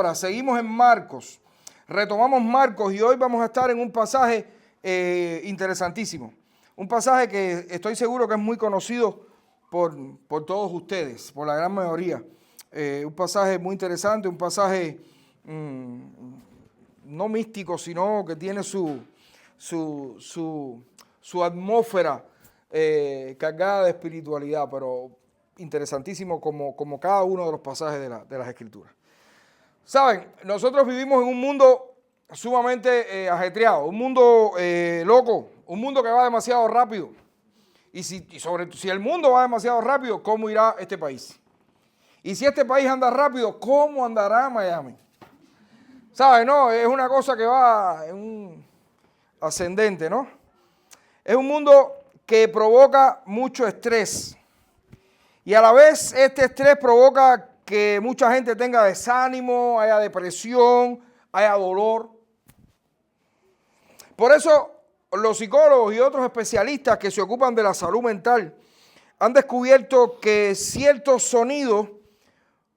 palabra. Seguimos en Marcos. Retomamos Marcos y hoy vamos a estar en un pasaje interesantísimo. Un pasaje que estoy seguro que es muy conocido por todos ustedes, por la gran mayoría. Un pasaje muy interesante, un pasaje no místico, sino que tiene su atmósfera cargada de espiritualidad, pero interesantísimo como cada uno de los pasajes de las Escrituras. Saben, nosotros vivimos en un mundo sumamente ajetreado, un mundo loco, un mundo que va demasiado rápido. Y si el mundo va demasiado rápido, ¿cómo irá este país? Y si este país anda rápido, ¿cómo andará Miami? ¿Saben? No, es una cosa que va en un ascendente, ¿no? Es un mundo que provoca mucho estrés. Y a la vez este estrés provoca que mucha gente tenga desánimo, haya depresión, haya dolor. Por eso los psicólogos y otros especialistas que se ocupan de la salud mental han descubierto que ciertos sonidos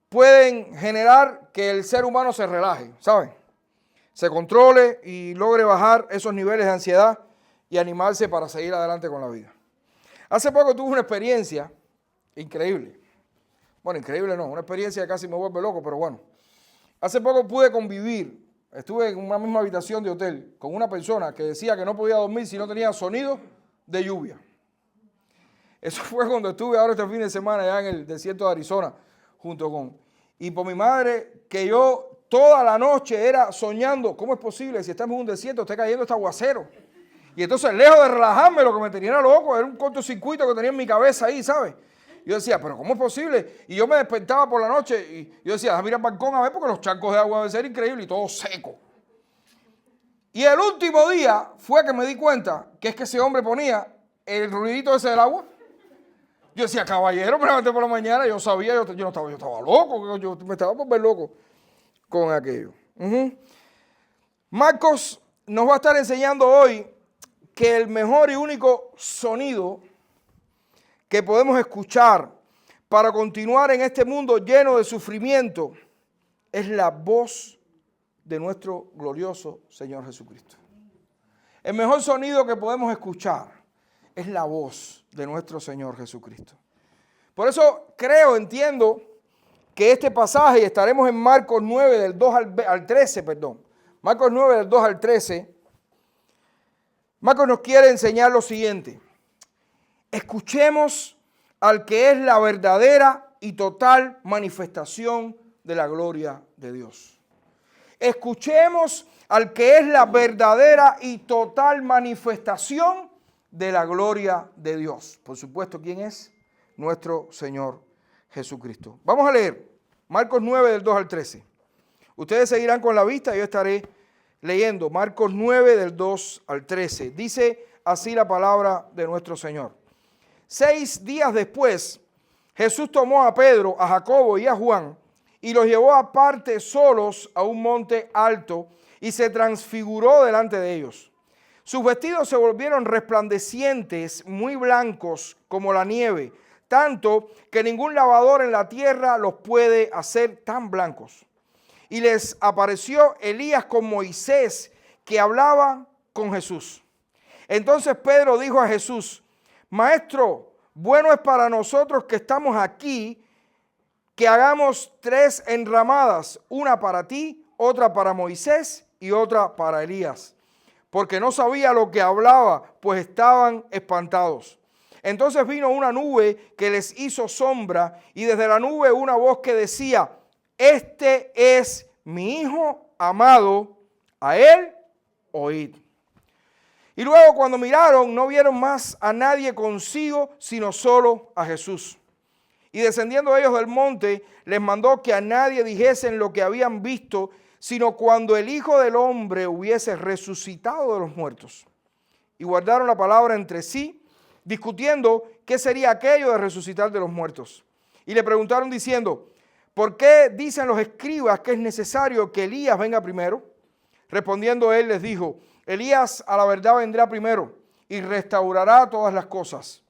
pueden generar que el ser humano se relaje, ¿saben? Se controle y logre bajar esos niveles de ansiedad y animarse para seguir adelante con la vida. Hace poco tuve una experiencia increíble. Bueno, increíble no, una experiencia que casi me vuelve loco, pero bueno. Hace poco pude convivir, estuve en una misma habitación de hotel con una persona que decía que no podía dormir si no tenía sonido de lluvia. Eso fue cuando estuve ahora este fin de semana allá en el desierto de Arizona, y por mi madre, que yo toda la noche era soñando, ¿cómo es posible? Si estamos en un desierto, está cayendo este aguacero. Y entonces, lejos de relajarme, lo que me tenía era loco, era un cortocircuito que tenía en mi cabeza ahí, ¿sabes? Yo decía, ¿pero cómo es posible? Y yo me despertaba por la noche y yo decía, mira el balcón a ver, porque los charcos de agua deben ser increíbles y todo seco. Y el último día fue que me di cuenta que es que ese hombre ponía el ruidito ese del agua. Yo decía, caballero, me levanté por la mañana, yo sabía, yo estaba loco, yo me estaba por ver loco con aquello. Marcos nos va a estar enseñando hoy que el mejor y único sonido que podemos escuchar para continuar en este mundo lleno de sufrimiento es la voz de nuestro glorioso Señor Jesucristo. El mejor sonido que podemos escuchar es la voz de nuestro Señor Jesucristo. Por eso entiendo que este pasaje, y estaremos en Marcos 9 del 2 al 13, Marcos 9 del 2 al 13, Marcos nos quiere enseñar lo siguiente. Escuchemos al que es la verdadera y total manifestación de la gloria de Dios. Escuchemos al que es la verdadera y total manifestación de la gloria de Dios. Por supuesto, ¿quién es? Nuestro Señor Jesucristo. Vamos a leer Marcos 9 del 2 al 13. Ustedes seguirán con la vista y yo estaré leyendo Marcos 9 del 2 al 13. Dice así la palabra de nuestro Señor. 6 días después, Jesús tomó a Pedro, a Jacobo y a Juan y los llevó aparte solos a un monte alto y se transfiguró delante de ellos. Sus vestidos se volvieron resplandecientes, muy blancos como la nieve, tanto que ningún lavador en la tierra los puede hacer tan blancos. Y les apareció Elías con Moisés, que hablaban con Jesús. Entonces Pedro dijo a Jesús: Maestro, bueno es para nosotros que estamos aquí, que hagamos 3 enramadas, una para ti, otra para Moisés y otra para Elías. Porque no sabía lo que hablaba, pues estaban espantados. Entonces vino una nube que les hizo sombra, y desde la nube una voz que decía: Este es mi Hijo amado, a él oíd. Y luego cuando miraron, no vieron más a nadie consigo, sino solo a Jesús. Y descendiendo ellos del monte, les mandó que a nadie dijesen lo que habían visto, sino cuando el Hijo del Hombre hubiese resucitado de los muertos. Y guardaron la palabra entre sí, discutiendo qué sería aquello de resucitar de los muertos. Y le preguntaron diciendo: ¿por qué dicen los escribas que es necesario que Elías venga primero? Respondiendo él les dijo: Elías a la verdad vendrá primero y restaurará todas las cosas.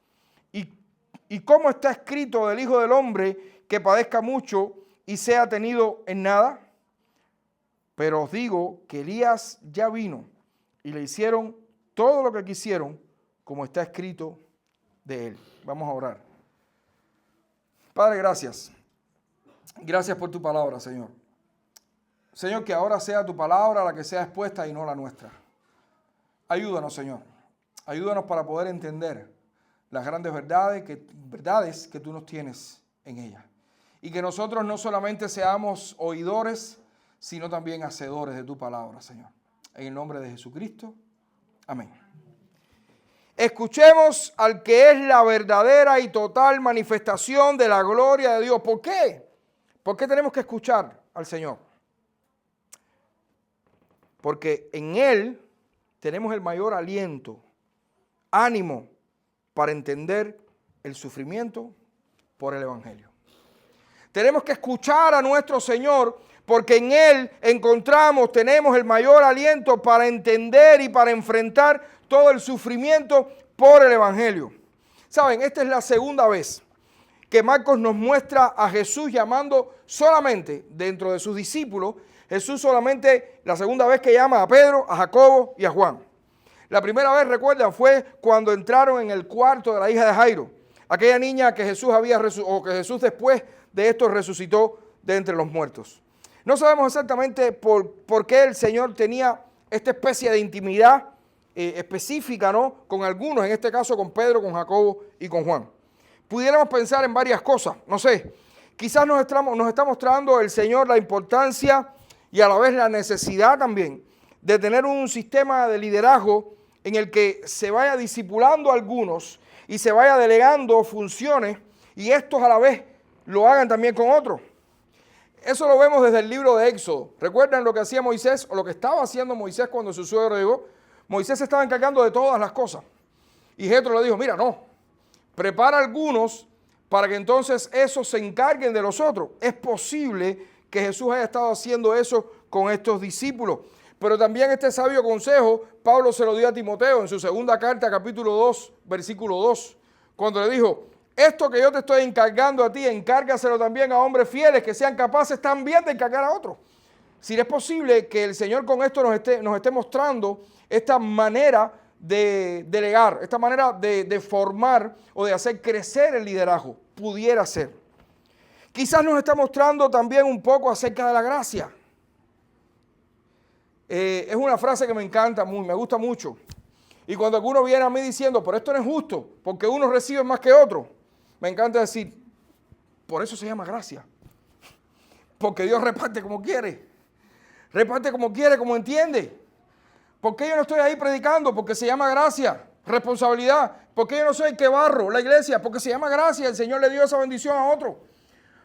Y cómo está escrito del Hijo del Hombre, que padezca mucho y sea tenido en nada. Pero os digo que Elías ya vino y le hicieron todo lo que quisieron, como está escrito de él. Vamos a orar. Padre, gracias. Gracias por tu palabra, Señor. Señor, que ahora sea tu palabra la que sea expuesta y no la nuestra. Ayúdanos, Señor. Ayúdanos para poder entender las grandes verdades que tú nos tienes en ella. Y que nosotros no solamente seamos oidores, sino también hacedores de tu palabra, Señor. En el nombre de Jesucristo. Amén. Escuchemos al que es la verdadera y total manifestación de la gloria de Dios. ¿Por qué? ¿Por qué tenemos que escuchar al Señor? Porque en Él tenemos el mayor aliento, ánimo para entender el sufrimiento por el Evangelio. Tenemos que escuchar a nuestro Señor porque en Él tenemos el mayor aliento para entender y para enfrentar todo el sufrimiento por el Evangelio. Saben, esta es la segunda vez que Marcos nos muestra a Jesús llamando solamente dentro de sus discípulos. Jesús solamente la segunda vez que llama a Pedro, a Jacobo y a Juan. La primera vez, recuerdan, fue cuando entraron en el cuarto de la hija de Jairo, aquella niña que Jesús que Jesús después de esto resucitó de entre los muertos. No sabemos exactamente por qué el Señor tenía esta especie de intimidad específica, ¿no?, con algunos, en este caso con Pedro, con Jacobo y con Juan. Pudiéramos pensar en varias cosas, no sé, quizás nos está mostrando el Señor la importancia y a la vez la necesidad también de tener un sistema de liderazgo en el que se vaya discipulando a algunos y se vaya delegando funciones y estos a la vez lo hagan también con otros. Eso lo vemos desde el libro de Éxodo. ¿Recuerdan lo que hacía Moisés o lo que estaba haciendo Moisés cuando su suegro llegó? Moisés se estaba encargando de todas las cosas. Y Jetro le dijo, mira, no, prepara algunos para que entonces esos se encarguen de los otros. Es posible que Jesús haya estado haciendo eso con estos discípulos. Pero también este sabio consejo, Pablo se lo dio a Timoteo en su segunda carta, capítulo 2, versículo 2, cuando le dijo, esto que yo te estoy encargando a ti, encárgaselo también a hombres fieles que sean capaces también de encargar a otros. Si es posible que el Señor con esto nos esté mostrando esta manera de delegar, esta manera de formar o de hacer crecer el liderazgo, pudiera ser. Quizás nos está mostrando también un poco acerca de la gracia. Es una frase que me encanta, me gusta mucho. Y cuando alguno viene a mí diciendo, pero esto no es justo, porque uno recibe más que otro, me encanta decir, por eso se llama gracia. Porque Dios reparte como quiere. Reparte como quiere, como entiende. ¿Por qué yo no estoy ahí predicando? Porque se llama gracia, responsabilidad. ¿Por qué yo no soy el que barro la iglesia? Porque se llama gracia, el Señor le dio esa bendición a otro.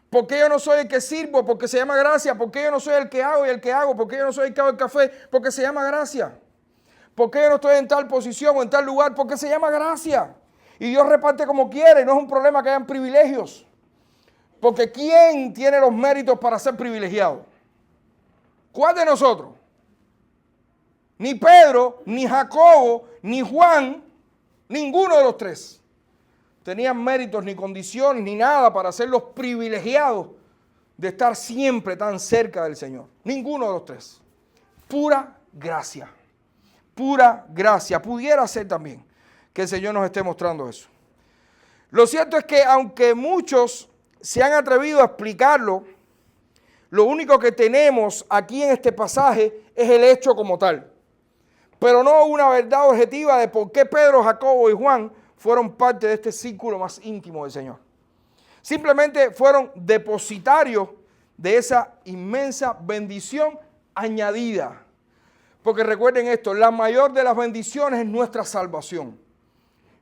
¿Por qué yo no soy el que sirvo? Porque se llama gracia. ¿Por qué yo no soy el que hago y el que hago? ¿Por qué yo no soy el que hago el café? Porque se llama gracia. ¿Por qué yo no estoy en tal posición o en tal lugar? Porque se llama gracia. Y Dios reparte como quiere. No es un problema que hayan privilegios. Porque ¿quién tiene los méritos para ser privilegiado? ¿Cuál de nosotros? Ni Pedro, ni Jacobo, ni Juan, ninguno de los tres tenían méritos, ni condiciones, ni nada para ser los privilegiados de estar siempre tan cerca del Señor. Ninguno de los tres. Pura gracia. Pura gracia. Pudiera ser también que el Señor nos esté mostrando eso. Lo cierto es que aunque muchos se han atrevido a explicarlo, lo único que tenemos aquí en este pasaje es el hecho como tal. Pero no una verdad objetiva de por qué Pedro, Jacobo y Juan fueron parte de este círculo más íntimo del Señor. Simplemente fueron depositarios de esa inmensa bendición añadida. Porque recuerden esto, la mayor de las bendiciones es nuestra salvación.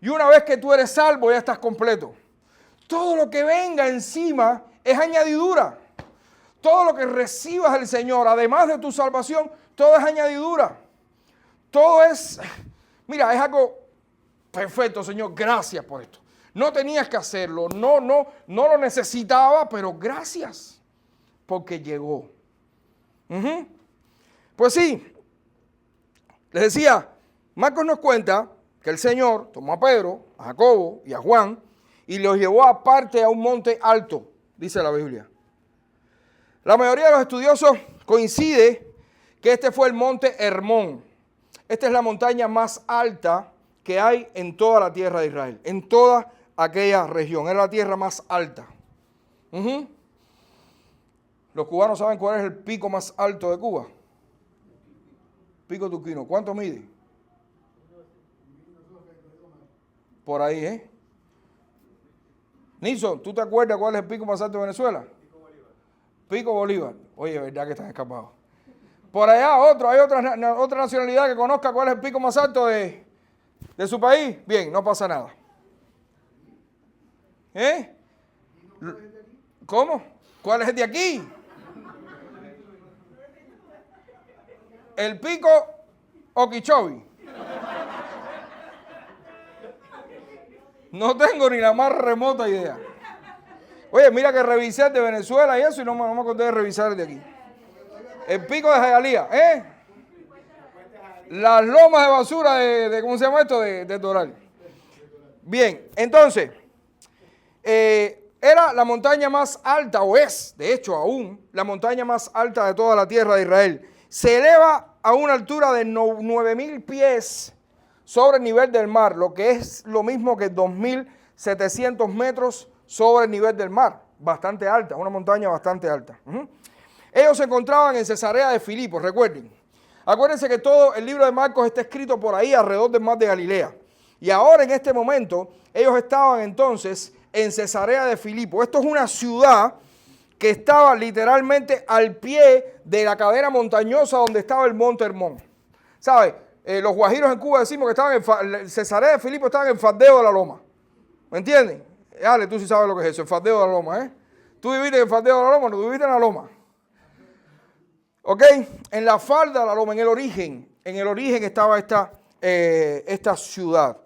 Y una vez que tú eres salvo, ya estás completo. Todo lo que venga encima es añadidura. Todo lo que recibas del Señor, además de tu salvación, todo es añadidura. Todo es, mira, es algo perfecto, Señor, gracias por esto. No tenías que hacerlo, no lo necesitaba, pero gracias, porque llegó. Pues sí, les decía, Marcos nos cuenta que el Señor tomó a Pedro, a Jacobo y a Juan y los llevó aparte a un monte alto, dice la Biblia. La mayoría de los estudiosos coincide que este fue el monte Hermón. Esta es la montaña más alta que hay en toda la tierra de Israel, en toda aquella región. Era la tierra más alta. Los cubanos saben cuál es el pico más alto de Cuba. Pico Turquino. ¿Cuánto mide? Por ahí, ¿eh? Nilson, ¿tú te acuerdas cuál es el pico más alto de Venezuela? Pico Bolívar. Pico Bolívar. Oye, verdad que están escapados. Por allá hay otra nacionalidad que conozca cuál es el pico más alto de su país. Bien, no pasa nada. ¿Eh? ¿Cómo? ¿Cuál es el de aquí? El pico Okeechobee. No tengo ni la más remota idea. Oye, mira que revisé el de Venezuela y eso y no me acordé de revisar el de aquí. El pico de Hialeah, ¿eh? Las lomas de basura de ¿cómo se llama esto? De Doral. Bien, entonces, era la montaña más alta, o es, de hecho aún, la montaña más alta de toda la tierra de Israel. Se eleva a una altura de 9,000 pies sobre el nivel del mar, lo que es lo mismo que 2,700 metros sobre el nivel del mar. Bastante alta, una montaña bastante alta. Ellos se encontraban en Cesarea de Filipo, recuerden. Acuérdense que todo el libro de Marcos está escrito por ahí alrededor del mar de Galilea. Y ahora en este momento, ellos estaban entonces en Cesarea de Filipo. Esto es una ciudad que estaba literalmente al pie de la cadena montañosa donde estaba el monte Hermón. ¿Sabes? Los guajiros en Cuba decimos que estaban en Cesarea de Filipo, estaban en Fardeo de la Loma. ¿Me entiendes? Ale, tú sí sabes lo que es eso, el Fardeo de la Loma, ¿eh? Tú viviste en el Fardeo de la Loma, no, tú viviste en la Loma. ¿Ok? En la falda de la Loma, en el origen estaba esta ciudad.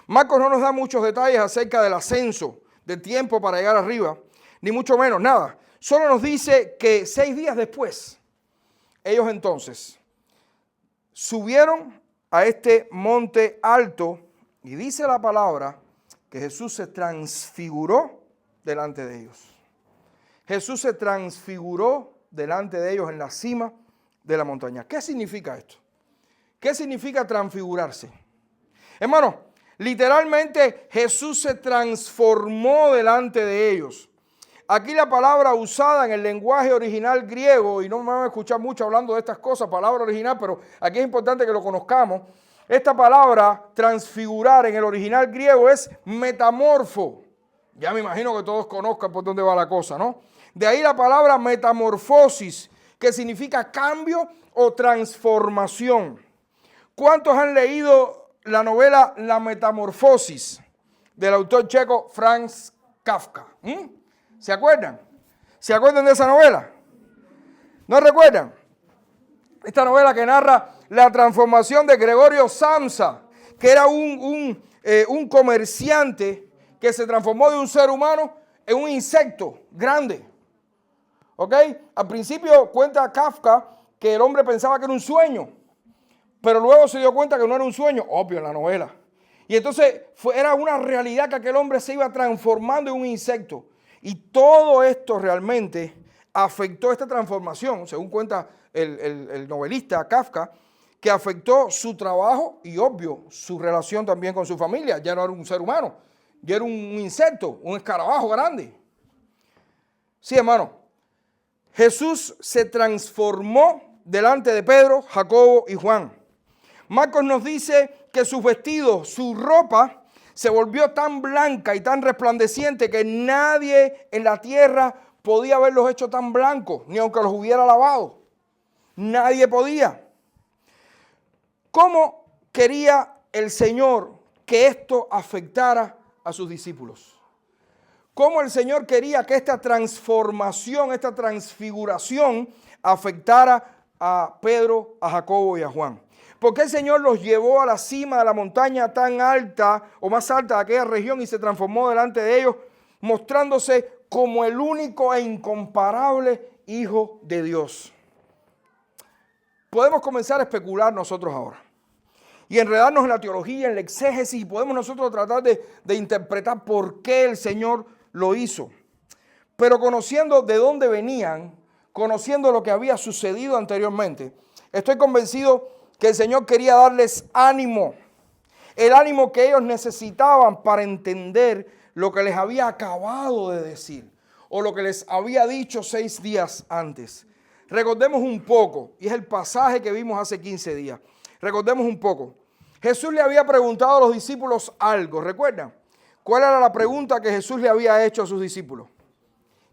Marcos no nos da muchos detalles acerca del ascenso, del tiempo para llegar arriba, ni mucho menos, nada. Solo nos dice que 6 días después, ellos entonces subieron a este monte alto y dice la palabra que Jesús se transfiguró delante de ellos. Jesús se transfiguró delante de ellos en la cima de la montaña. ¿Qué significa esto? ¿Qué significa transfigurarse? Hermano, literalmente Jesús se transformó delante de ellos. Aquí la palabra usada en el lenguaje original griego, y no me van a escuchar mucho hablando de estas cosas, palabra original, pero aquí es importante que lo conozcamos. Esta palabra transfigurar en el original griego es metamorfo. Ya me imagino que todos conozcan por dónde va la cosa, ¿no? De ahí la palabra metamorfosis, que significa cambio o transformación. ¿Cuántos han leído la novela La Metamorfosis del autor checo Franz Kafka? ¿Se acuerdan? ¿Se acuerdan de esa novela? ¿No recuerdan? Esta novela que narra la transformación de Gregorio Samsa, que era un comerciante que se transformó de un ser humano en un insecto grande. ¿Ok? Al principio cuenta Kafka que el hombre pensaba que era un sueño, pero luego se dio cuenta que no era un sueño, obvio en la novela. Y entonces era una realidad que aquel hombre se iba transformando en un insecto. Y todo esto realmente afectó esta transformación, según cuenta el novelista Kafka, que afectó su trabajo y, obvio, su relación también con su familia. Ya no era un ser humano, ya era un insecto, un escarabajo grande. Sí, hermano, Jesús se transformó delante de Pedro, Jacobo y Juan. Marcos nos dice que sus vestidos, su ropa, se volvió tan blanca y tan resplandeciente que nadie en la tierra podía haberlos hecho tan blancos, ni aunque los hubiera lavado. Nadie podía. ¿Cómo quería el Señor que esto afectara a sus discípulos? ¿Cómo el Señor quería que esta transformación, esta transfiguración afectara a Pedro, a Jacobo y a Juan? ¿Por qué el Señor los llevó a la cima de la montaña tan alta o más alta de aquella región y se transformó delante de ellos, mostrándose como el único e incomparable Hijo de Dios? Podemos comenzar a especular nosotros ahora y enredarnos en la teología, en la exégesis, y podemos nosotros tratar de interpretar por qué el Señor lo hizo. Pero conociendo de dónde venían, conociendo lo que había sucedido anteriormente, Estoy convencido que el Señor quería darles ánimo, el ánimo que ellos necesitaban para entender lo que les había acabado de decir o lo que les había dicho 6 días antes. Recordemos un poco, y es el pasaje que vimos hace 15 días. Recordemos un poco. Jesús le había preguntado a los discípulos algo, ¿recuerdan? ¿Cuál era la pregunta que Jesús le había hecho a sus discípulos?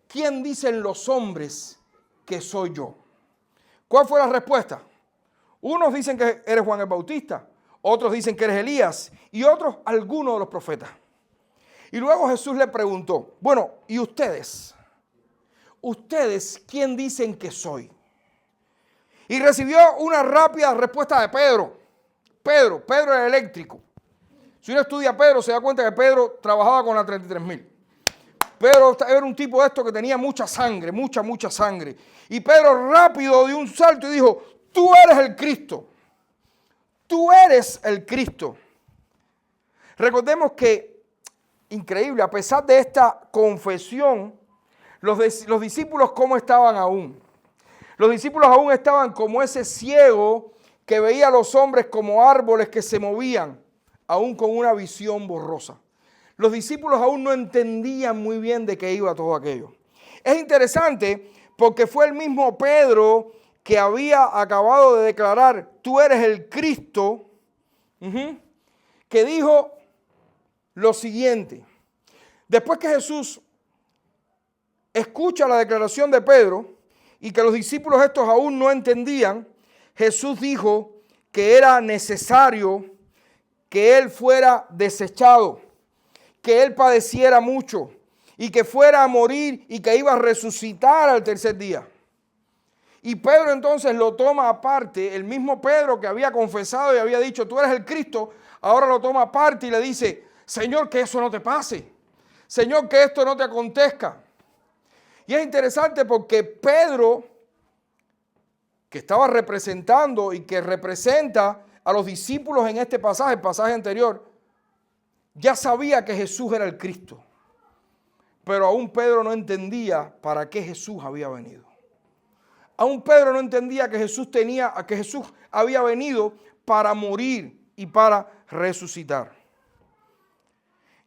¿Quién dicen los hombres que soy yo? ¿Cuál fue la respuesta? Unos dicen que eres Juan el Bautista, otros dicen que eres Elías y otros algunos de los profetas. Y luego Jesús le preguntó, bueno, ¿y ustedes? ¿Ustedes quién dicen que soy? Y recibió una rápida respuesta de Pedro. Pedro era eléctrico. Si uno estudia a Pedro, se da cuenta que Pedro trabajaba con la 33.000. Pedro era un tipo de esto que tenía mucha sangre, mucha sangre. Y Pedro rápido dio un salto y dijo, tú eres el Cristo. Tú eres el Cristo. Recordemos que, increíble, a pesar de esta confesión, los discípulos, ¿cómo estaban aún? Los discípulos aún estaban como ese ciego que veía a los hombres como árboles que se movían, aún con una visión borrosa. Los discípulos aún no entendían muy bien de qué iba todo aquello. Es interesante porque fue el mismo Pedro que había acabado de declarar, tú eres el Cristo, que dijo lo siguiente. Después que Jesús escucha la declaración de Pedro y que los discípulos estos aún no entendían, Jesús dijo que era necesario que él fuera desechado, que él padeciera mucho y que fuera a morir y que iba a resucitar al tercer día. Y Pedro entonces lo toma aparte, el mismo Pedro que había confesado y había dicho, tú eres el Cristo, ahora lo toma aparte y le dice, Señor, que eso no te pase, Señor, que esto no te acontezca. Y es interesante porque Pedro, que estaba representando y que representa a los discípulos en este pasaje, el pasaje anterior, ya sabía que Jesús era el Cristo. Pero aún Pedro no entendía para qué Jesús había venido. Aún Pedro no entendía que Jesús había venido para morir y para resucitar.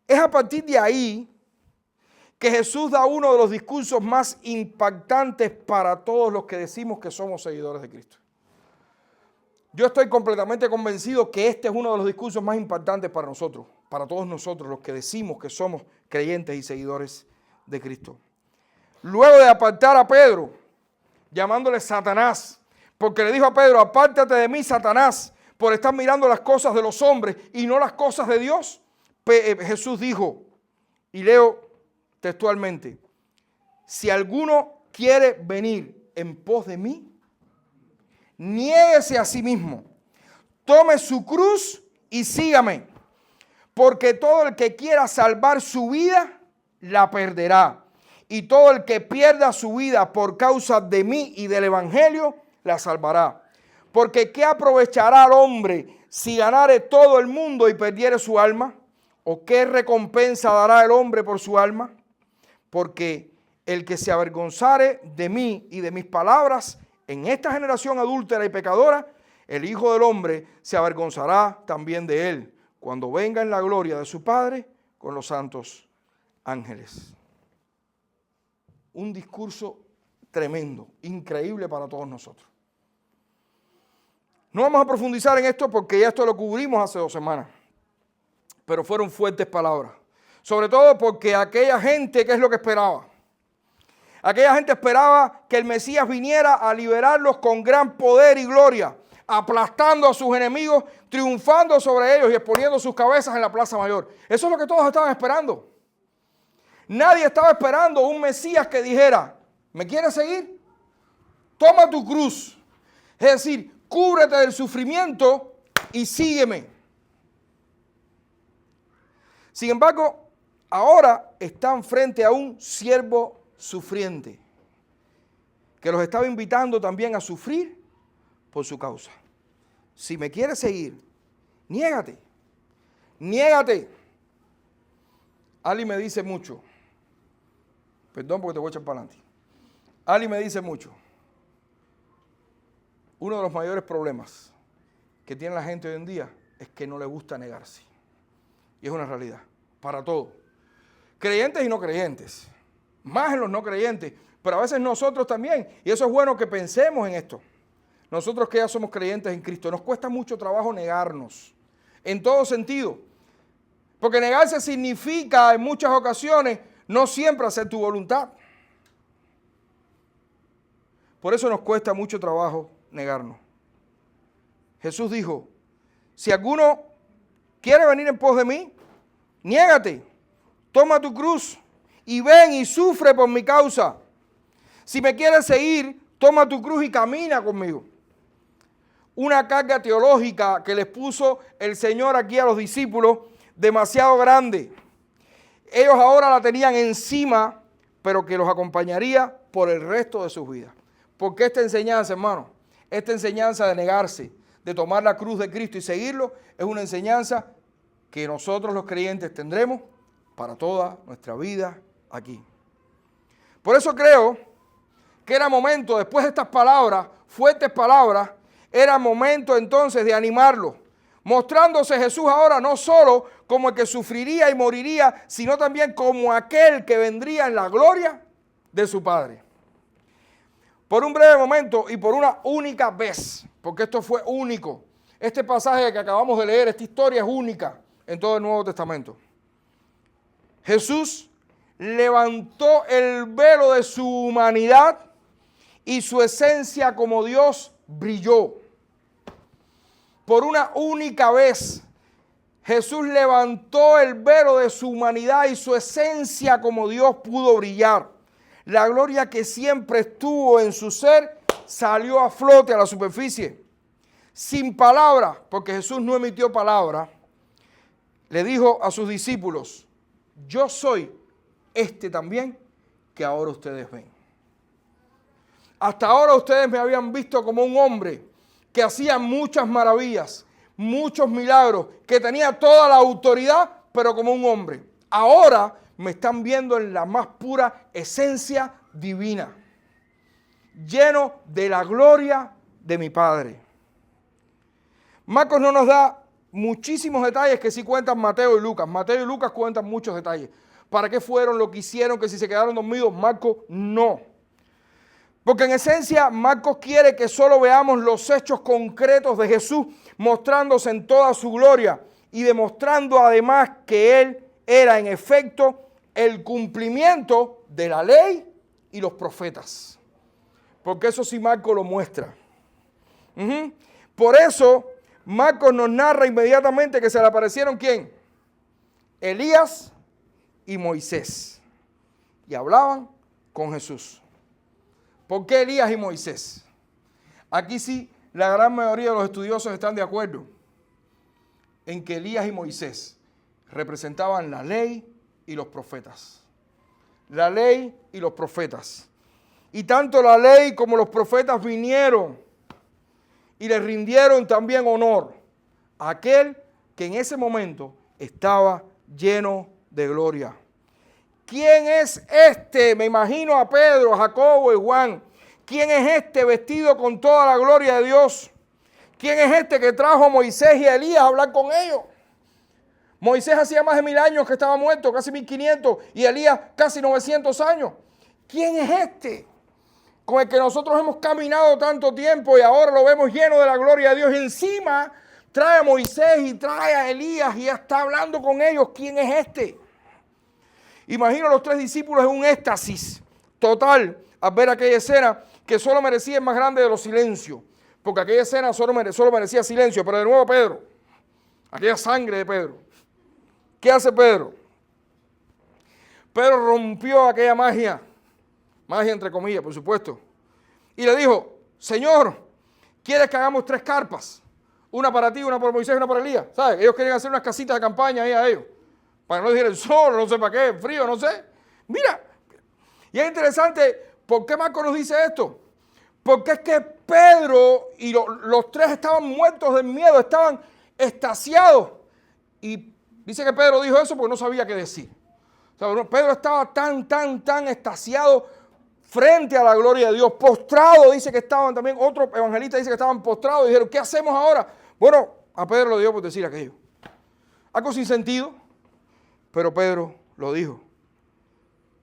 Es a partir de ahí que Jesús da uno de los discursos más impactantes para todos los que decimos que somos seguidores de Cristo. Yo estoy completamente convencido que este es uno de los discursos más impactantes para nosotros, para todos nosotros los que decimos que somos creyentes y seguidores de Cristo. Luego de apartar a Pedro, llamándole Satanás, porque le dijo a Pedro, apártate de mí, Satanás, por estar mirando las cosas de los hombres y no las cosas de Dios. Jesús dijo, y leo textualmente, si alguno quiere venir en pos de mí, niéguese a sí mismo, tome su cruz y sígame, porque todo el que quiera salvar su vida, la perderá. Y todo el que pierda su vida por causa de mí y del evangelio, la salvará. Porque ¿qué aprovechará al hombre si ganare todo el mundo y perdiere su alma? ¿O qué recompensa dará el hombre por su alma? Porque el que se avergonzare de mí y de mis palabras en esta generación adúltera y pecadora, el Hijo del Hombre se avergonzará también de él cuando venga en la gloria de su Padre con los santos ángeles. Un discurso tremendo, increíble para todos nosotros. No vamos a profundizar en esto porque ya esto lo cubrimos hace 2 semanas, pero fueron fuertes palabras. Sobre todo porque aquella gente, ¿qué es lo que esperaba? Aquella gente esperaba que el Mesías viniera a liberarlos con gran poder y gloria, aplastando a sus enemigos, triunfando sobre ellos y exponiendo sus cabezas en la plaza mayor. Eso es lo que todos estaban esperando. Nadie estaba esperando un Mesías que dijera, ¿me quieres seguir? Toma tu cruz. Es decir, cúbrete del sufrimiento y sígueme. Sin embargo, ahora están frente a un siervo sufriente que los estaba invitando también a sufrir por su causa. Si me quieres seguir, niégate. Ali me dice mucho, perdón porque te voy a echar para adelante. Ali me dice mucho, Uno de los mayores problemas que tiene la gente hoy en día es que no le gusta negarse. Y es una realidad, para todo. Creyentes y no creyentes, más en los no creyentes, pero a veces nosotros también. Y eso es bueno que pensemos en esto. Nosotros que ya somos creyentes en Cristo, nos cuesta mucho trabajo negarnos, en todo sentido. Porque negarse significa en muchas ocasiones no siempre hacer tu voluntad. Por eso nos cuesta mucho trabajo negarnos. Jesús dijo, si alguno quiere venir en pos de mí, niégate, toma tu cruz y ven y sufre por mi causa. Si me quieres seguir, toma tu cruz y camina conmigo. Una carga teológica que les puso el Señor aquí a los discípulos demasiado grande. Ellos ahora la tenían encima, pero que los acompañaría por el resto de sus vidas. Porque esta enseñanza, hermano, esta enseñanza de negarse, de tomar la cruz de Cristo y seguirlo, es una enseñanza que nosotros los creyentes tendremos para toda nuestra vida aquí. Por eso creo que era momento, después de estas palabras, fuertes palabras, era momento entonces de animarlo, mostrándose Jesús ahora no solo como el que sufriría y moriría, sino también como aquel que vendría en la gloria de su Padre. Por un breve momento y por una única vez, porque esto fue único, este pasaje que acabamos de leer, esta historia es única en todo el Nuevo Testamento. Jesús levantó el velo de su humanidad y su esencia como Dios brilló. Por una única vez, Jesús levantó el velo de su humanidad y su esencia como Dios pudo brillar. La gloria que siempre estuvo en su ser salió a flote a la superficie. Sin palabras, porque Jesús no emitió palabra, le dijo a sus discípulos, yo soy este también que ahora ustedes ven. Hasta ahora ustedes me habían visto como un hombre que hacía muchas maravillas, muchos milagros, que tenía toda la autoridad, pero como un hombre. Ahora me están viendo en la más pura esencia divina, lleno de la gloria de mi Padre. Marcos no nos da muchísimos detalles que sí cuentan Mateo y Lucas. Mateo y Lucas cuentan muchos detalles. ¿Para qué fueron, lo que hicieron, que si se quedaron dormidos? Marcos no. Porque en esencia Marcos quiere que solo veamos los hechos concretos de Jesús mostrándose en toda su gloria y demostrando además que Él era en efecto el cumplimiento de la ley y los profetas. Porque eso sí Marcos lo muestra. Por eso Marcos nos narra inmediatamente que se le aparecieron ¿quién? Elías y Moisés. Y hablaban con Jesús. ¿Por qué Elías y Moisés? Aquí sí, la gran mayoría de los estudiosos están de acuerdo en que Elías y Moisés representaban la ley y los profetas. La ley y los profetas. Y tanto la ley como los profetas vinieron y le rindieron también honor a aquel que en ese momento estaba lleno de gloria. ¿Quién es este? Me imagino a Pedro, a Jacobo y Juan. ¿Quién es este vestido con toda la gloria de Dios? ¿Quién es este que trajo a Moisés y a Elías a hablar con ellos? Moisés hacía más de 1000 años que estaba muerto, casi 1500, y Elías casi 900 años. ¿Quién es este con el que nosotros hemos caminado tanto tiempo y ahora lo vemos lleno de la gloria de Dios? Y encima trae a Moisés y trae a Elías y ya está hablando con ellos. ¿Quién es este? Imagino a los 3 discípulos en un éxtasis total al ver aquella escena que solo merecía el más grande de los silencios, porque aquella escena solo merecía silencio. Pero de nuevo Pedro, aquella sangre de Pedro. ¿Qué hace Pedro? Pedro rompió aquella magia entre comillas, por supuesto, y le dijo, Señor, ¿quieres que hagamos 3 carpas? Una para ti, una para Moisés y una para Elías. ¿Sabes? Ellos querían hacer unas casitas de campaña ahí a ellos, para que no les diera el sol, no sé para qué, frío, no sé. Mira, y es interesante, ¿por qué Marcos nos dice esto? Porque es que Pedro y los 3 estaban muertos de miedo, estaban extasiados. Y dice que Pedro dijo eso porque no sabía qué decir. O sea, Pedro estaba tan extasiado, frente a la gloria de Dios, postrados, dice que estaban también, otro evangelista dice que estaban postrados y dijeron, ¿qué hacemos ahora? Bueno, a Pedro lo dio por decir aquello. Algo sin sentido, pero Pedro lo dijo.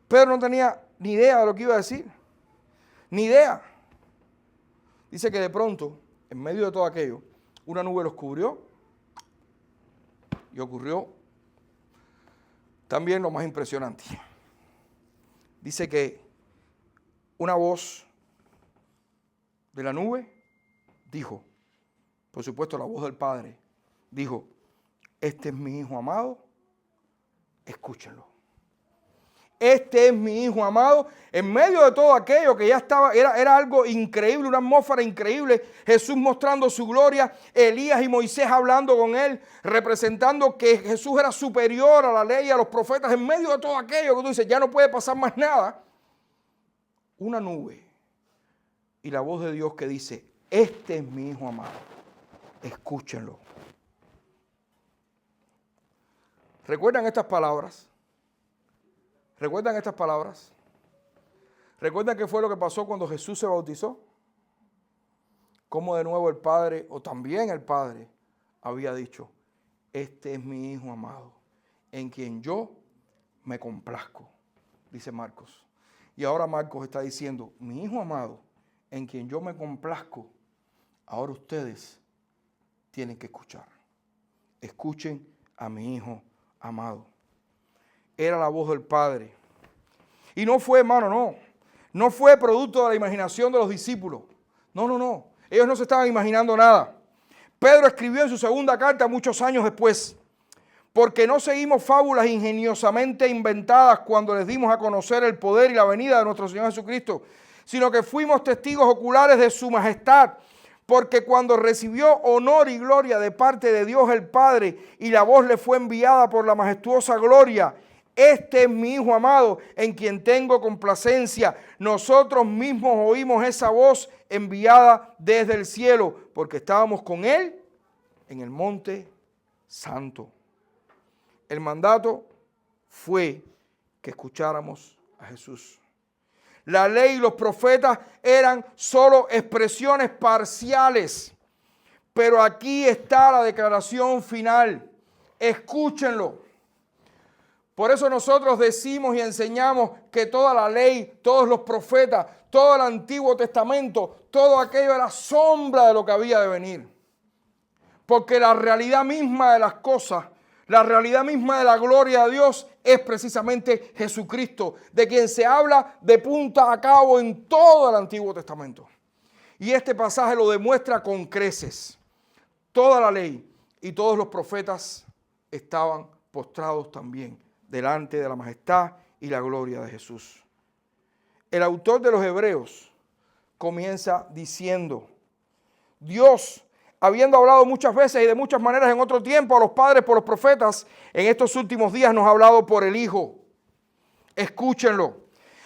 Pedro no tenía ni idea de lo que iba a decir, ni idea. Dice que de pronto, en medio de todo aquello, una nube los cubrió y ocurrió también lo más impresionante. Dice que una voz de la nube dijo, por supuesto la voz del Padre, dijo, este es mi Hijo amado, escúchenlo. Este es mi Hijo amado. En medio de todo aquello que ya estaba, era algo increíble, una atmósfera increíble. Jesús mostrando su gloria, Elías y Moisés hablando con él, representando que Jesús era superior a la ley y a los profetas. En medio de todo aquello que tú dices, ya no puede pasar más nada. Una nube y la voz de Dios que dice, este es mi Hijo amado, escúchenlo. ¿Recuerdan estas palabras? ¿Recuerdan estas palabras? ¿Recuerdan qué fue lo que pasó cuando Jesús se bautizó? Cómo de nuevo el Padre, o también el Padre, había dicho, este es mi Hijo amado, en quien yo me complazco, dice Marcos. Y ahora Marcos está diciendo, mi Hijo amado, en quien yo me complazco, ahora ustedes tienen que escuchar. Escuchen a mi Hijo amado. Era la voz del Padre. Y no fue, hermano, no fue producto de la imaginación de los discípulos. No. Ellos no se estaban imaginando nada. Pedro escribió en su segunda carta muchos años después, porque no seguimos fábulas ingeniosamente inventadas cuando les dimos a conocer el poder y la venida de nuestro Señor Jesucristo, sino que fuimos testigos oculares de su majestad, porque cuando recibió honor y gloria de parte de Dios el Padre y la voz le fue enviada por la majestuosa gloria, este es mi Hijo amado, en quien tengo complacencia. Nosotros mismos oímos esa voz enviada desde el cielo, porque estábamos con Él en el monte santo. El mandato fue que escucháramos a Jesús. La ley y los profetas eran solo expresiones parciales, pero aquí está la declaración final. Escúchenlo. Por eso nosotros decimos y enseñamos que toda la ley, todos los profetas, todo el Antiguo Testamento, todo aquello era sombra de lo que había de venir. Porque la realidad misma de las cosas, la realidad misma de la gloria de Dios es precisamente Jesucristo, de quien se habla de punta a cabo en todo el Antiguo Testamento. Y este pasaje lo demuestra con creces. Toda la ley y todos los profetas estaban postrados también delante de la majestad y la gloria de Jesús. El autor de los Hebreos comienza diciendo, Dios, habiendo hablado muchas veces y de muchas maneras en otro tiempo a los padres por los profetas, en estos últimos días nos ha hablado por el Hijo. Escúchenlo.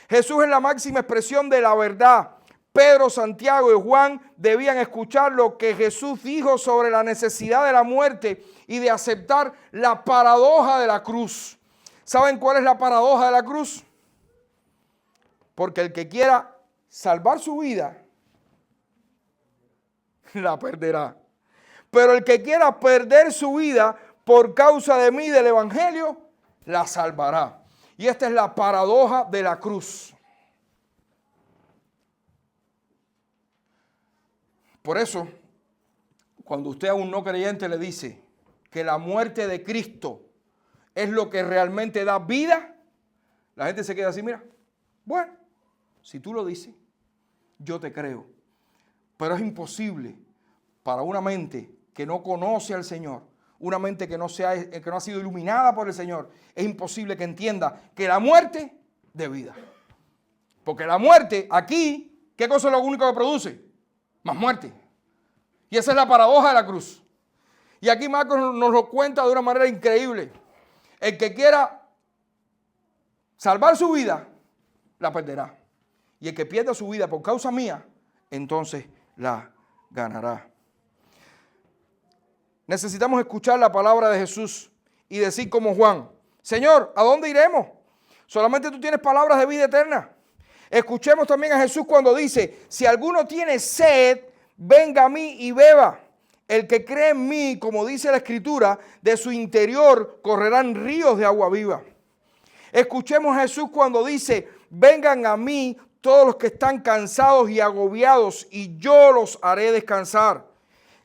Jesús es la máxima expresión de la verdad. Pedro, Santiago y Juan debían escuchar lo que Jesús dijo sobre la necesidad de la muerte y de aceptar la paradoja de la cruz. ¿Saben cuál es la paradoja de la cruz? Porque el que quiera salvar su vida, la perderá. Pero el que quiera perder su vida por causa de mí, del Evangelio, la salvará. Y esta es la paradoja de la cruz. Por eso, cuando usted a un no creyente le dice que la muerte de Cristo es lo que realmente da vida, la gente se queda así, mira, bueno, si tú lo dices, yo te creo. Pero es imposible para una mente que no conoce al Señor, una mente que no ha sido iluminada por el Señor, es imposible que entienda que la muerte de vida. Porque la muerte aquí, ¿qué cosa es lo único que produce? Más muerte. Y esa es la paradoja de la cruz. Y aquí Marcos nos lo cuenta de una manera increíble. El que quiera salvar su vida, la perderá. Y el que pierda su vida por causa mía, entonces la ganará. Necesitamos escuchar la palabra de Jesús y decir como Juan, Señor, ¿a dónde iremos? Solamente tú tienes palabras de vida eterna. Escuchemos también a Jesús cuando dice, si alguno tiene sed, venga a mí y beba. El que cree en mí, como dice la Escritura, de su interior correrán ríos de agua viva. Escuchemos a Jesús cuando dice, vengan a mí todos los que están cansados y agobiados, y yo los haré descansar.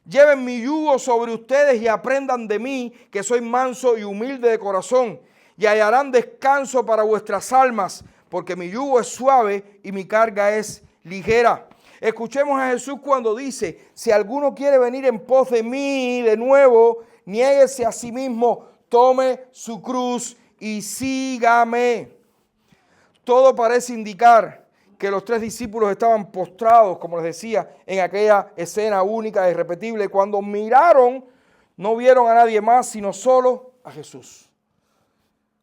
Lleven mi yugo sobre ustedes y aprendan de mí, que soy manso y humilde de corazón, y hallarán descanso para vuestras almas, porque mi yugo es suave y mi carga es ligera. Escuchemos a Jesús cuando dice, si alguno quiere venir en pos de mí de nuevo, niéguese a sí mismo, tome su cruz y sígame. Todo parece indicar que los 3 discípulos estaban postrados, como les decía, en aquella escena única e irrepetible. Cuando miraron, no vieron a nadie más, sino solo a Jesús.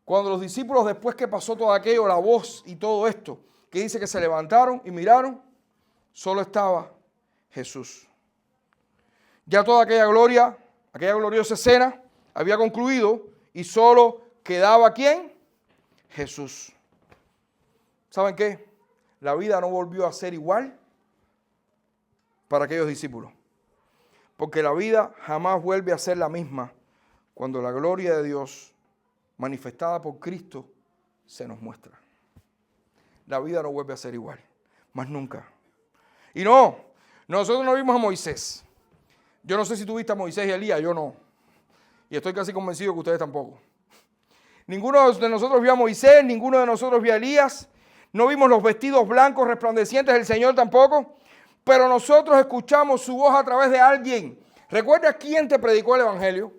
Cuando los discípulos, después que pasó todo aquello, la voz y todo esto, que dice que se levantaron y miraron, solo estaba Jesús. Ya toda aquella gloria, aquella gloriosa escena, había concluido y solo quedaba ¿quién? Jesús. ¿Saben qué? La vida no volvió a ser igual para aquellos discípulos. Porque la vida jamás vuelve a ser la misma cuando la gloria de Dios, manifestada por Cristo, se nos muestra. La vida no vuelve a ser igual, más nunca. Y no, nosotros no vimos a Moisés. Yo no sé si tú viste a Moisés y a Elías, yo no. Y estoy casi convencido que ustedes tampoco. Ninguno de nosotros vio a Moisés, ninguno de nosotros vio a Elías. No vimos los vestidos blancos resplandecientes del Señor tampoco. Pero nosotros escuchamos su voz a través de alguien. ¿Recuerdas quién te predicó el Evangelio?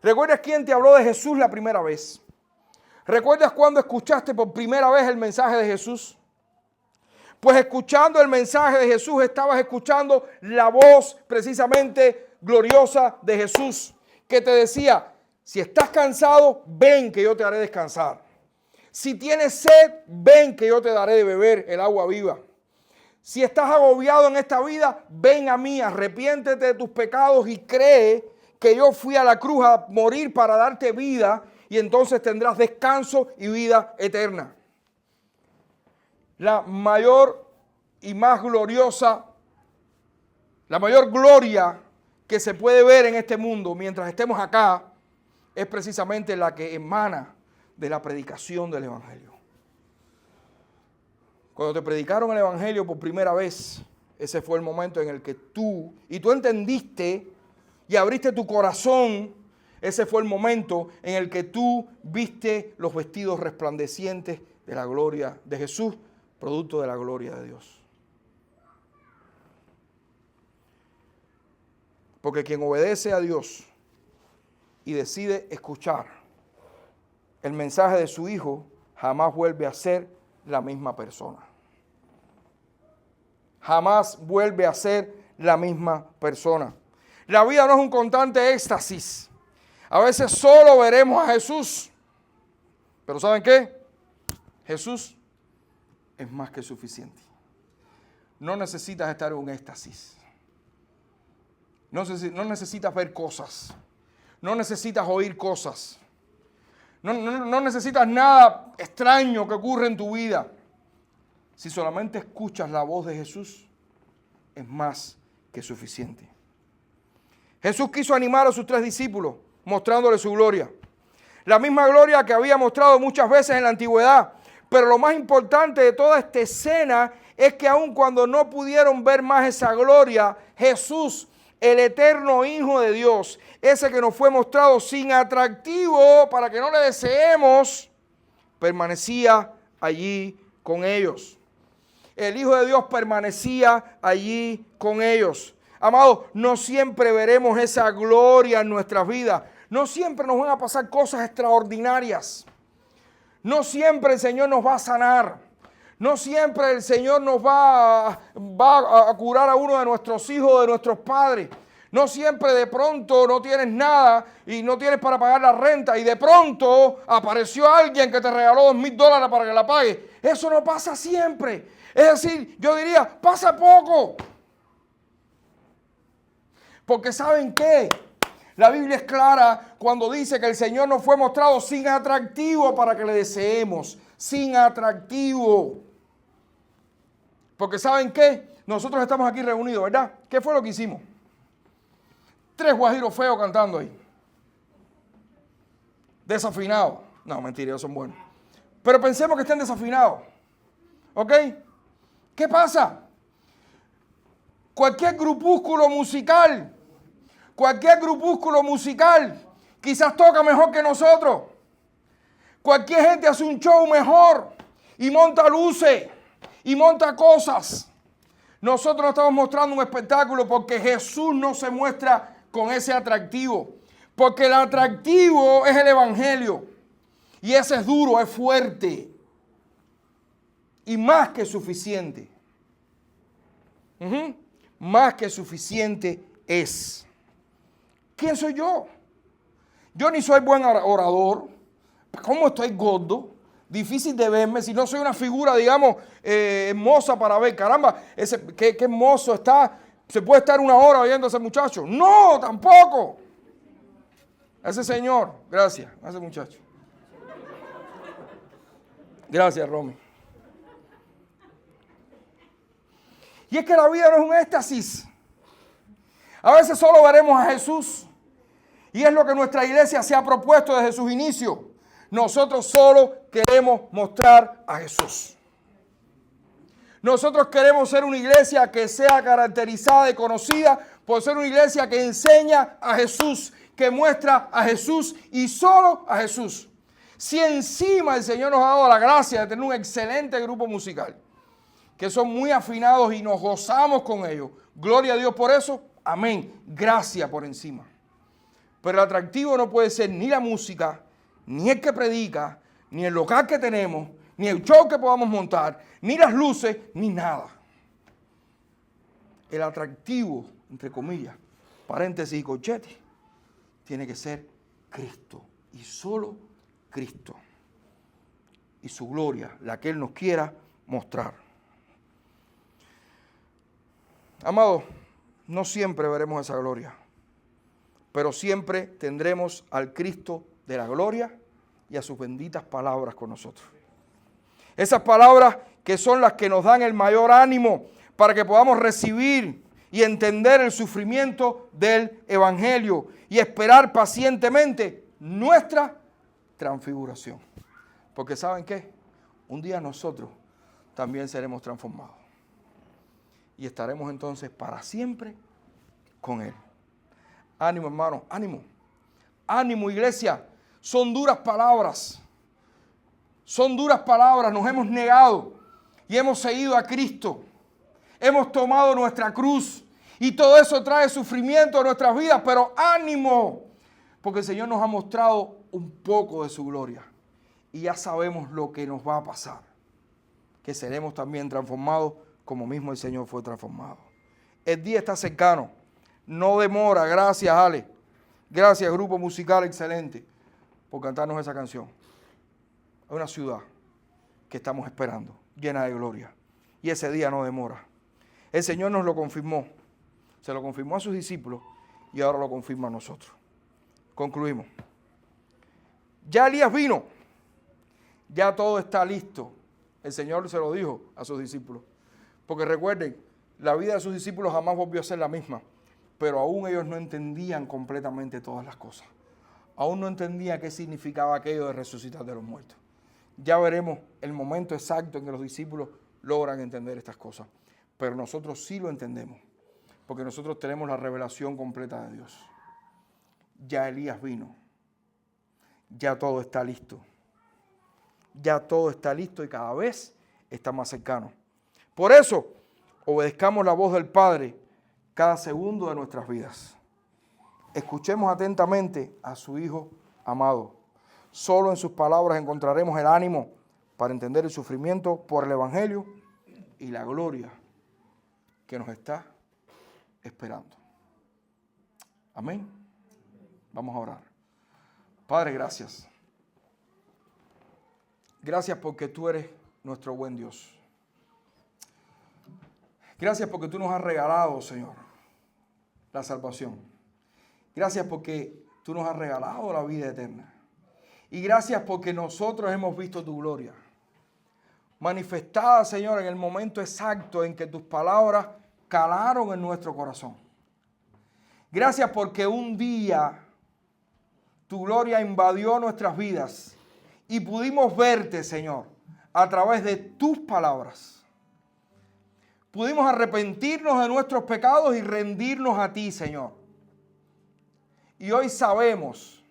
¿Recuerdas quién te habló de Jesús la primera vez? ¿Recuerdas cuando escuchaste por primera vez el mensaje de Jesús? Pues escuchando el mensaje de Jesús, estabas escuchando la voz precisamente gloriosa de Jesús, que te decía, si estás cansado, ven que yo te haré descansar. Si tienes sed, ven que yo te daré de beber el agua viva. Si estás agobiado en esta vida, ven a mí, arrepiéntete de tus pecados y cree que yo fui a la cruz a morir para darte vida y entonces tendrás descanso y vida eterna. La mayor y más gloriosa, la mayor gloria que se puede ver en este mundo mientras estemos acá es precisamente la que emana de la predicación del Evangelio. Cuando te predicaron el Evangelio por primera vez, ese fue el momento en el que tú entendiste y abriste tu corazón. Ese fue el momento en el que tú viste los vestidos resplandecientes de la gloria de Jesús, producto de la gloria de Dios. Porque quien obedece a Dios y decide escuchar el mensaje de su Hijo, jamás vuelve a ser la misma persona. Jamás vuelve a ser la misma persona. La vida no es un constante éxtasis. A veces solo veremos a Jesús. Pero ¿saben qué? Jesús es más que suficiente. No necesitas estar en un éxtasis. No necesitas ver cosas. No necesitas oír cosas. No necesitas nada extraño que ocurra en tu vida. Si solamente escuchas la voz de Jesús, es más que suficiente. Jesús quiso animar a sus 3 discípulos, mostrándole su gloria. La misma gloria que había mostrado muchas veces en la antigüedad. Pero lo más importante de toda esta escena es que aun cuando no pudieron ver más esa gloria, Jesús, el eterno Hijo de Dios, ese que nos fue mostrado sin atractivo para que no le deseemos, permanecía allí con ellos. El Hijo de Dios permanecía allí con ellos. Amados, no siempre veremos esa gloria en nuestras vidas. No siempre nos van a pasar cosas extraordinarias. No siempre el Señor nos va a sanar. No siempre el Señor nos va a curar a uno de nuestros hijos, de nuestros padres. No siempre de pronto no tienes nada y no tienes para pagar la renta y de pronto apareció alguien que te regaló $2,000 para que la pagues. Eso no pasa siempre. Es decir, yo diría, pasa poco. Porque ¿saben qué? La Biblia es clara cuando dice que el Señor nos fue mostrado sin atractivo para que le deseemos. Sin atractivo. Porque ¿saben qué? Nosotros estamos aquí reunidos, ¿verdad? ¿Qué fue lo que hicimos? 3 guajiros feos cantando ahí. Desafinados. No, mentira, ellos son buenos. Pero pensemos que estén desafinados. ¿Ok? ¿Qué pasa? Cualquier grupúsculo musical quizás toca mejor que nosotros. Cualquier gente hace un show mejor y monta luces y monta cosas. Nosotros no estamos mostrando un espectáculo porque Jesús no se muestra con ese atractivo. Porque el atractivo es el evangelio. Y ese es duro, es fuerte. Y más que suficiente. Más que suficiente es. ¿Quién soy yo? Yo ni soy buen orador. ¿Cómo estoy gordo? Difícil de verme. Si no soy una figura, digamos, hermosa para ver. Caramba, qué hermoso está. ¿Se puede estar 1 hora oyendo a ese muchacho? No, tampoco. Ese señor, gracias, a ese muchacho. Gracias, Romy. Y es que la vida no es un éxtasis. A veces solo veremos a Jesús. Y es lo que nuestra iglesia se ha propuesto desde sus inicios. Nosotros solo queremos mostrar a Jesús. Nosotros queremos ser una iglesia que sea caracterizada y conocida por ser una iglesia que enseña a Jesús, que muestra a Jesús y solo a Jesús. Si encima el Señor nos ha dado la gracia de tener un excelente grupo musical, que son muy afinados y nos gozamos con ellos, gloria a Dios por eso, amén, gracias por encima. Pero el atractivo no puede ser ni la música, ni el que predica, ni el local que tenemos, ni el show que podamos montar, ni las luces, ni nada. El atractivo, entre comillas, paréntesis y corchete, tiene que ser Cristo y solo Cristo. Y su gloria, la que Él nos quiera mostrar. Amados, no siempre veremos esa gloria, pero siempre tendremos al Cristo de la gloria y a sus benditas palabras con nosotros. Esas palabras que son las que nos dan el mayor ánimo para que podamos recibir y entender el sufrimiento del Evangelio y esperar pacientemente nuestra transfiguración. Porque ¿saben qué? Un día nosotros también seremos transformados. Y estaremos entonces para siempre con Él. Ánimo, hermano, ánimo. Ánimo, iglesia. Son duras palabras. Son duras palabras. Nos hemos negado y hemos seguido a Cristo. Hemos tomado nuestra cruz. Y todo eso trae sufrimiento a nuestras vidas. Pero ánimo. Porque el Señor nos ha mostrado un poco de su gloria. Y ya sabemos lo que nos va a pasar. Que seremos también transformados como mismo el Señor fue transformado. El día está cercano. No demora. Gracias, Ale. Gracias, grupo musical excelente, por cantarnos esa canción. Es una ciudad que estamos esperando, llena de gloria. Y ese día no demora. El Señor nos lo confirmó. Se lo confirmó a sus discípulos y ahora lo confirma a nosotros. Concluimos. Ya Elías vino. Ya todo está listo. El Señor se lo dijo a sus discípulos. Porque recuerden, la vida de sus discípulos jamás volvió a ser la misma. Pero aún ellos no entendían completamente todas las cosas. Aún no entendían qué significaba aquello de resucitar de los muertos. Ya veremos el momento exacto en que los discípulos logran entender estas cosas. Pero nosotros sí lo entendemos. Porque nosotros tenemos la revelación completa de Dios. Ya Elías vino. Ya todo está listo. Ya todo está listo y cada vez está más cercano. Por eso, obedezcamos la voz del Padre cada segundo de nuestras vidas. Escuchemos atentamente a su Hijo amado. Solo en sus palabras encontraremos el ánimo para entender el sufrimiento por el Evangelio y la gloria que nos está esperando. Amén. Vamos a orar. Padre, gracias. Gracias porque tú eres nuestro buen Dios. Gracias porque tú nos has regalado, Señor, la salvación. Gracias porque tú nos has regalado la vida eterna. Y gracias porque nosotros hemos visto tu gloria. manifestada, Señor, en el momento exacto en que tus palabras calaron en nuestro corazón. Gracias porque un día tu gloria invadió nuestras vidas y pudimos verte, Señor, a través de tus palabras. Pudimos arrepentirnos de nuestros pecados y rendirnos a ti, Señor. Y hoy sabemos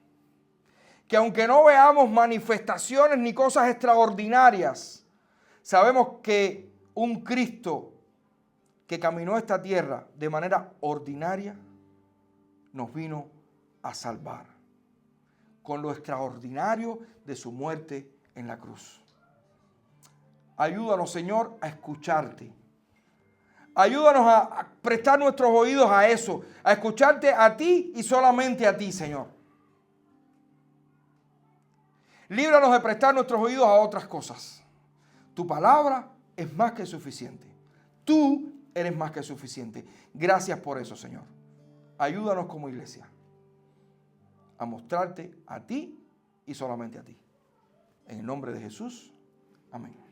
que aunque no veamos manifestaciones ni cosas extraordinarias, sabemos que un Cristo que caminó esta tierra de manera ordinaria nos vino a salvar con lo extraordinario de su muerte en la cruz. Ayúdanos, Señor, a escucharte. Ayúdanos a prestar nuestros oídos a eso, a escucharte a ti y solamente a ti, Señor. Líbranos de prestar nuestros oídos a otras cosas. Tu palabra es más que suficiente. Tú eres más que suficiente. Gracias por eso, Señor. Ayúdanos como iglesia a mostrarte a ti y solamente a ti. En el nombre de Jesús. Amén.